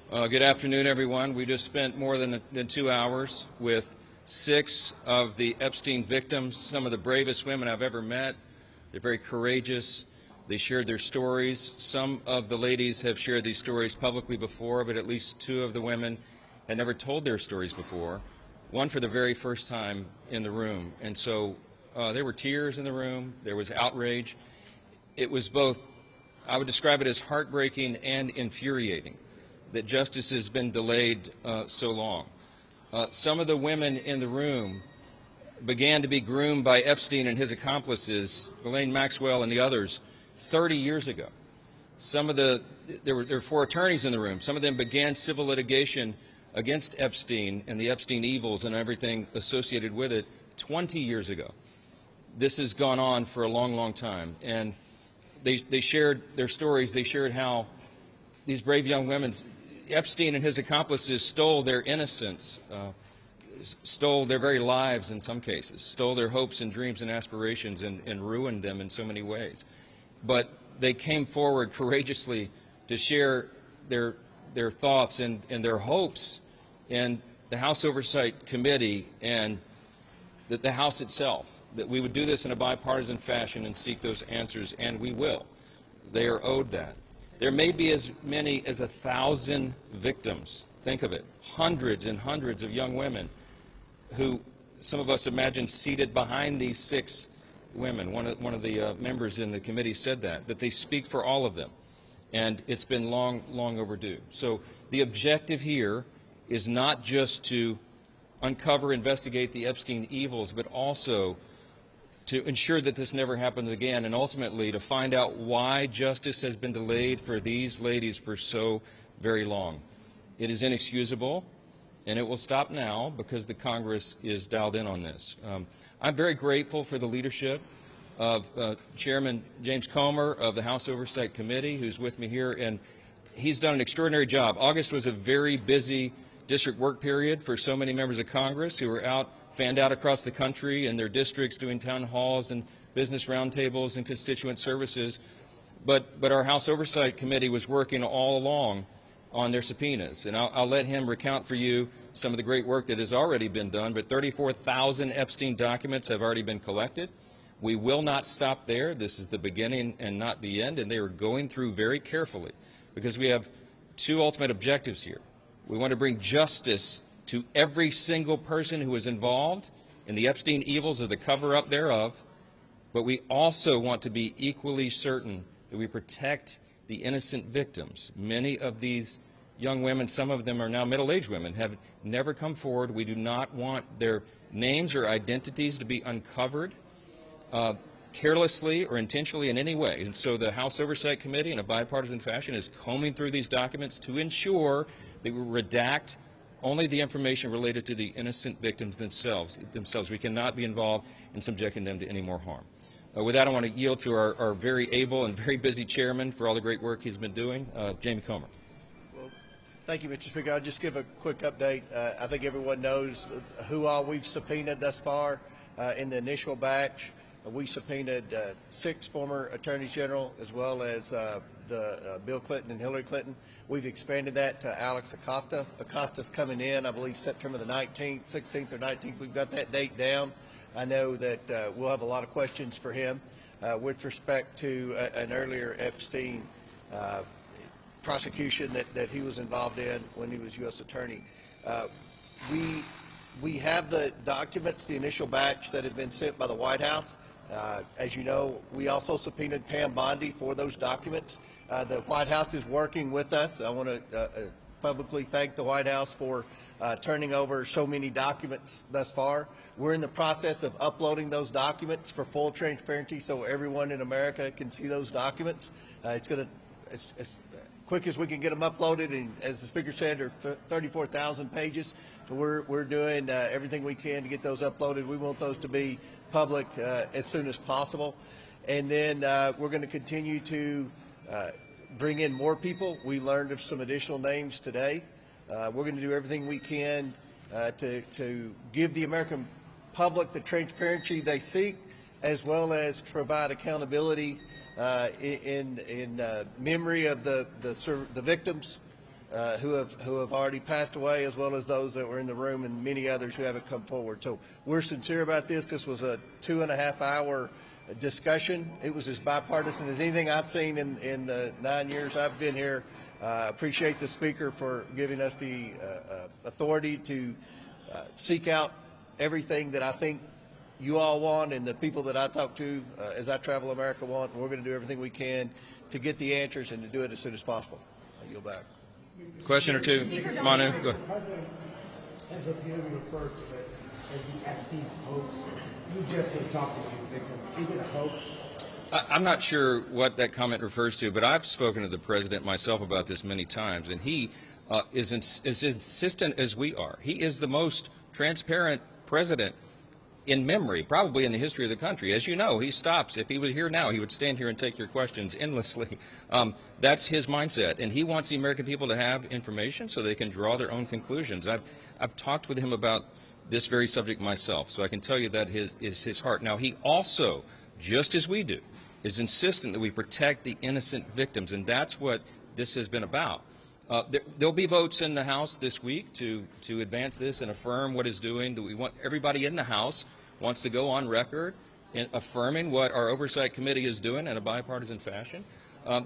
Good afternoon, everyone. We just spent more than 2 hours with 6 of the Epstein victims, some of the bravest women I've ever met. They're very courageous. They shared their stories. Some of the ladies have shared these stories publicly before, but at least 2 of the women had never told their stories before, one for the very first time in the room. And so there were tears in the room. There was outrage. It was both, I would describe it as heartbreaking and infuriating that justice has been delayed so long. Some of the women in the room began to be groomed by Epstein and his accomplices, Ghislaine Maxwell and the others, 30 years ago. There were 4 attorneys in the room. Some of them began civil litigation against Epstein and the Epstein evils and everything associated with it 20 years ago. This has gone on for a long, long time. And they shared their stories. They shared how these brave young women, Epstein and his accomplices, stole their innocence, stole their very lives in some cases, stole their hopes and dreams and aspirations and ruined them in so many ways. But they came forward courageously to share their thoughts and their hopes in the House Oversight Committee and the House itself, that we would do this in a bipartisan fashion and seek those answers, and we will. They are owed that. There may be as many as 1,000 victims. Think of it. Hundreds and hundreds of young women who some of us imagine seated behind these 6 women. One of the members in the committee said that they speak for all of them. And it's been long, long overdue. So the objective here is not just to uncover, investigate the Epstein evils, but also to ensure that this never happens again, and ultimately to find out why justice has been delayed for these ladies for so very long. It is inexcusable, and it will stop now because the Congress is dialed in on this. I'm very grateful for the leadership of Chairman James Comer of the House Oversight Committee, who's with me here, and he's done an extraordinary job. August was a very busy district work period for so many members of Congress who were fanned out across the country in their districts doing town halls and business roundtables and constituent services. But our House Oversight Committee was working all along on their subpoenas. And I'll let him recount for you some of the great work that has already been done. But 34,000 Epstein documents have already been collected. We will not stop there. This is the beginning and not the end. And they are going through very carefully because we have 2 ultimate objectives here. We want to bring justice to every single person who was involved in the Epstein evils or the cover-up thereof, but we also want to be equally certain that we protect the innocent victims. Many of these young women, some of them are now middle-aged women, have never come forward. We do not want their names or identities to be uncovered carelessly or intentionally in any way. And so the House Oversight Committee, in a bipartisan fashion, is combing through these documents to ensure that we redact only the information related to the innocent victims themselves. We cannot be involved in subjecting them to any more harm. With that, I want to yield to our very able and very busy chairman for all the great work he's been doing, Jamie Comer. Well, thank you, Mr. Speaker. I'll just give a quick update. I think everyone knows who all we've subpoenaed thus far in the initial batch. We subpoenaed 6 former attorneys general, as well as Bill Clinton and Hillary Clinton. We've expanded that to Alex Acosta. Acosta's coming in, I believe, September the 19th, 16th or 19th. We've got that date down. I know that we'll have a lot of questions for him with respect to an earlier Epstein prosecution that he was involved in when he was U.S. Attorney. We have the documents, the initial batch that had been sent by the White House. As you know, we also subpoenaed Pam Bondi for those documents. The White House is working with us. I want to publicly thank the White House for turning over so many documents thus far. We're in the process of uploading those documents for full transparency so everyone in America can see those documents. It's going to, as quick as we can get them uploaded, and as the Speaker said, there are 34,000 pages. So we're doing everything we can to get those uploaded. We want those to be public as soon as possible. And then we're going to continue to bring in more people. We learned of some additional names today. We're going to do everything we can to give the American public the transparency they seek, as well as provide accountability in memory of the victims who have already passed away, as well as those that were in the room, and many others who haven't come forward. So we're sincere about this. This was a 2.5-hour discussion. It was as bipartisan as anything I've seen in the 9 years I've been here. Appreciate the speaker for giving us the authority to seek out everything that I think you all want and the people that I talk to as I travel America want. And we're going to do everything we can to get the answers and to do it as soon as possible. I yield back. Question or two? Manu, go ahead. The president has repeatedly referred to this as the Epstein hoax. You just have talked to these victims. Is it a hoax? I'm not sure what that comment refers to, but I've spoken to the president myself about this many times, and he is as insistent as we are. He is the most transparent president in memory, probably in the history of the country. As you know, he stops. If he were here now, he would stand here and take your questions endlessly. That's his mindset, and he wants the American people to have information so they can draw their own conclusions. I've talked with him about this very subject myself, so I can tell you that is his heart. Now, he also, just as we do, is insistent that we protect the innocent victims, and that's what this has been about. There'll be votes in the House this week to advance this and affirm what it's doing. We want everybody in the House wants to go on record in affirming what our Oversight Committee is doing in a bipartisan fashion.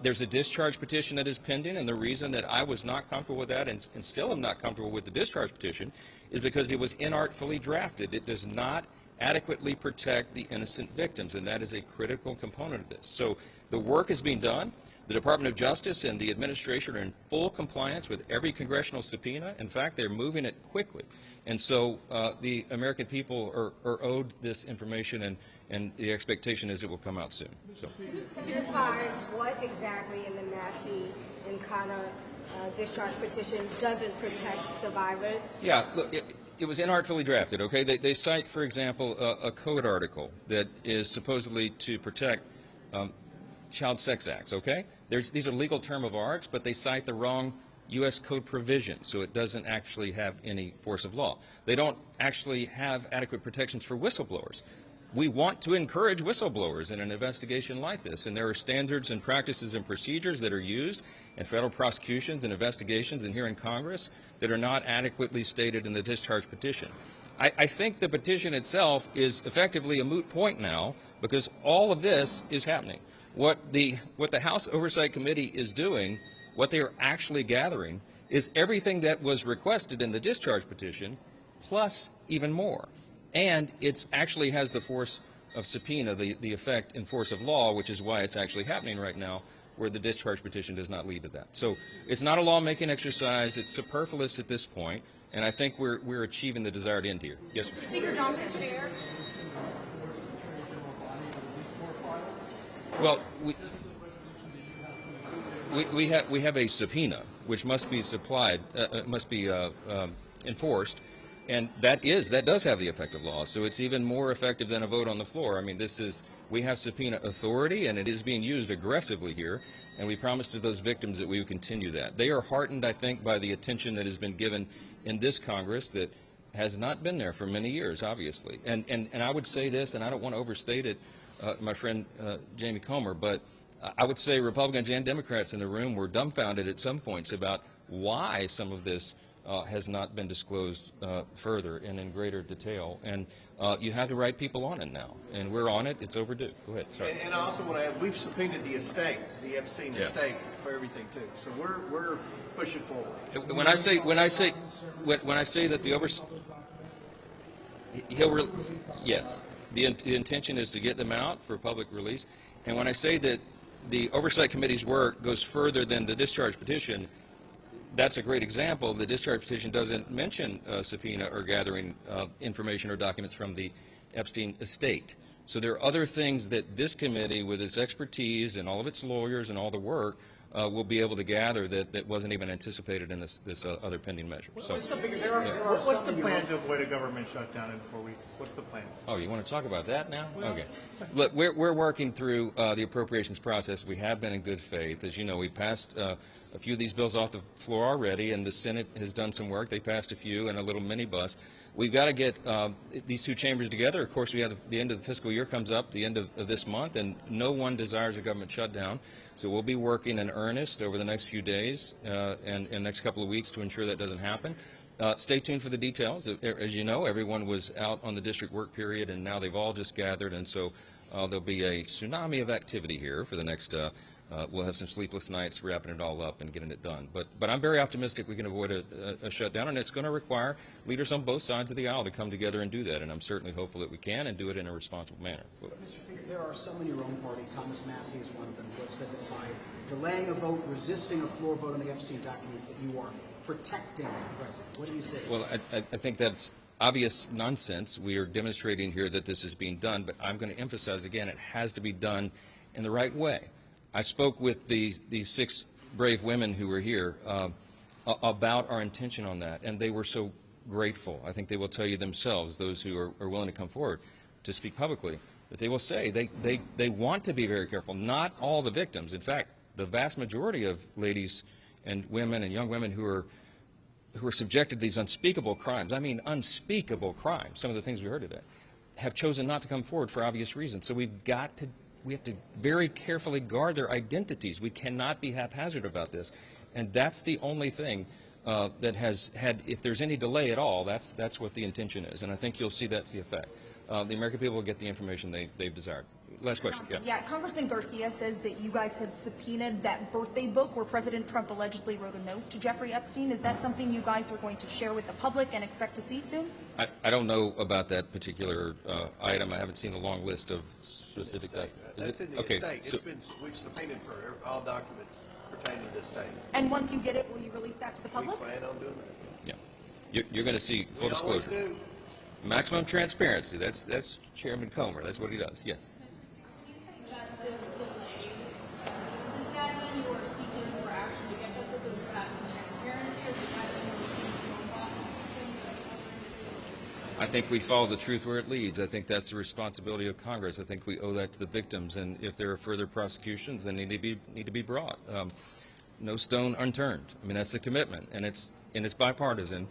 There's a discharge petition that is pending, and the reason that I was not comfortable with that and still am not comfortable with the discharge petition is because it was inartfully drafted. It does not adequately protect the innocent victims, and that is a critical component of this. So the work is being done. The Department of Justice and the administration are in full compliance with every congressional subpoena. In fact, they're moving it quickly. And so the American people are owed this information, and the expectation is it will come out soon. So. Can you specify what exactly in the Massey and Connor discharge petition doesn't protect survivors? Yeah, look, it was inartfully drafted, okay? They cite, for example, a code article that is supposedly to protect child sex acts, okay? These are legal term of arts, but they cite the wrong U.S. code provision, so it doesn't actually have any force of law. They don't actually have adequate protections for whistleblowers. We want to encourage whistleblowers in an investigation like this, and there are standards and practices and procedures that are used in federal prosecutions and investigations and here in Congress that are not adequately stated in the discharge petition. I think the petition itself is effectively a moot point now because all of this is happening. What the House Oversight Committee is doing, what they are actually gathering, is everything that was requested in the discharge petition, plus even more. And it actually has the force of subpoena, the effect and force of law, which is why it's actually happening right now, where the discharge petition does not lead to that. So it's not a lawmaking exercise. It's superfluous at this point, and I think we're achieving the desired end here. Yes, sir. Speaker Johnson, Chair. Well, we have a subpoena which must be supplied, must be enforced, and that does have the effect of law. So it's even more effective than a vote on the floor. I mean, we have subpoena authority, and it is being used aggressively here. And we promised to those victims that we would continue that. They are heartened, I think, by the attention that has been given in this Congress that has not been there for many years, obviously. And I would say this, and I don't want to overstate it, my friend Jamie Comer, but I would say Republicans and Democrats in the room were dumbfounded at some points about why some of this has not been disclosed further and in greater detail. And you have the right people on it now, and we're on it. It's overdue. Go ahead. Sorry. And I also want to add, we've subpoenaed the estate, the Epstein estate, for everything too. So we're pushing forward. When I say that the yes, the intention is to get them out for public release. And when I say that the Oversight Committee's work goes further than the discharge petition, that's a great example. The discharge petition doesn't mention subpoena or gathering information or documents from the Epstein estate. So there are other things that this committee, with its expertise and all of its lawyers and all the work, will be able to gather that wasn't even anticipated in this other pending measure. So, What's the plan to avoid a government shutdown in 4 weeks? What's the plan? oh, you want to talk about that now? Okay. Look, we're working through the appropriations process. We have been in good faith. As you know, we passed a few of these bills off the floor already, and the Senate has done some work. They passed a few and a little minibus. We've got to get these two chambers together. Of course, we have the end of the fiscal year comes up, the end of this month, and no one desires a government shutdown. So we'll be working in earnest over the next few days and next couple of weeks to ensure that doesn't happen. Stay tuned for the details. As you know, everyone was out on the district work period, and now they've all just gathered, and so there'll be a tsunami of activity here for the next, we'll have some sleepless nights wrapping it all up and getting it done. But I'm very optimistic we can avoid a shutdown, and it's going to require leaders on both sides of the aisle to come together and do that, and I'm certainly hopeful that we can and do it in a responsible manner. Mr. Speaker, there are some in your own party, Thomas Massey is one of them, who have said that by delaying a vote, resisting a floor vote on the Epstein documents, that you are protecting the president. What do you say? Well, I think that's obvious nonsense. We are demonstrating here that this is being done, but I'm going to emphasize again, it has to be done in the right way. I spoke with these 6 brave women who were here about our intention on that, and they were so grateful. I think they will tell you themselves, those who are willing to come forward to speak publicly, that they will say they want to be very careful. Not all the victims. In fact, the vast majority of ladies and women and young women who are subjected to these unspeakable crimes, I mean unspeakable crimes, some of the things we heard today, have chosen not to come forward for obvious reasons. So we have to very carefully guard their identities. We cannot be haphazard about this. And that's the only thing that has had, if there's any delay at all, that's what the intention is. And I think you'll see that's the effect. The American people will get the information they've desired. Last question. Yeah, Congressman Garcia says that you guys had subpoenaed that birthday book where President Trump allegedly wrote a note to Jeffrey Epstein. Is that something you guys are going to share with the public and expect to see soon? I don't know about that particular item. I haven't seen a long list of specific. That's in the okay, estate. so, We've subpoenaed for all documents pertaining to the estate. And once you get it, will you release that to the We public? plan on doing that. yeah, you're going to see full We always disclosure, do. maximum transparency. That's Chairman Comer. That's what he does. Yes. Justice delayed. Does that mean you are seeking for action to get justice, or is that transparency, or does that mean you're seeking for prosecutions? I think we follow the truth where it leads. I think that's the responsibility of Congress. I think we owe that to the victims, and if there are further prosecutions, they need to be brought. No stone unturned. I mean, that's the commitment, and it's bipartisan,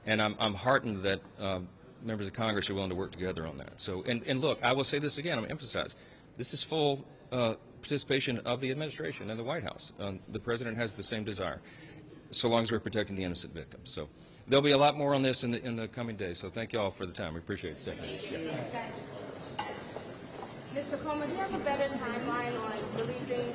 and I'm heartened that members of Congress are willing to work together on that. So, and look, I will say this again. I'm going to emphasize, this is full participation of the administration and the White House. The president has the same desire, so long as we're protecting the innocent victims. So there'll be a lot more on this in the coming days. So thank you all for the time. We appreciate it. Mr. Comer, do you have a better timeline on releasing